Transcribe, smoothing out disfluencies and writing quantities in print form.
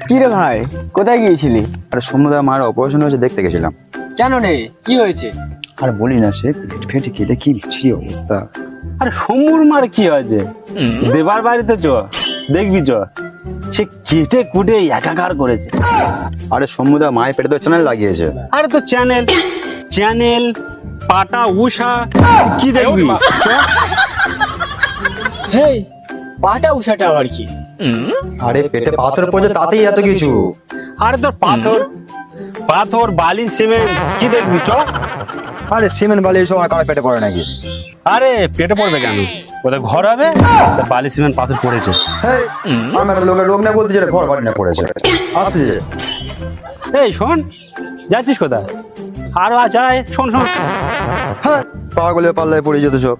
কি রে ভাই, কোথায় গিয়েছিলি? আরে সমুদা মায়ের অপারেশন হয়েছে, দেখতে গেছিলাম। কেন রে, কি হয়েছে? আর বলি না, সে পেট ফেটে কেটে কি বিচ্ছিরি অবস্থা। আরে সমুর মার কি হয়েছে? দেবার বাড়িতে চ, দেখবি চ, সে কেটে কুটে একাকার করেছে। আরে সমুদা মায়ের পেটে তো চ্যানেল লাগিয়েছে। আরে তো চ্যানেল চ্যানেল পাটা উষা কি দেখবি চ। হেই, পাটা উষাটা আবার কি? আরে পেটে পাথর পড়েছে, তাতেই এত কিছু। আরে তোর পাথর পাথর বালি সিমেন্ট কি দেখবি চ। আরে সিমেন্ট বালি এসব কারো পেটে পড়ে নাকি? আরে পেটে পড়বে কেন, ওদের ঘর হবে, তা বালি সিমেন্ট পাথর পড়েছে। আমার লোকের লোক না বলতে, যেটা ঘর বাড়ি না পড়েছে আসছে। এই শোন, যাচ্ছিস কোথায়? আরো আয়, শোন শোন। হ্যাঁ, পাগলের পাল্লায় পড়ে যেত সব।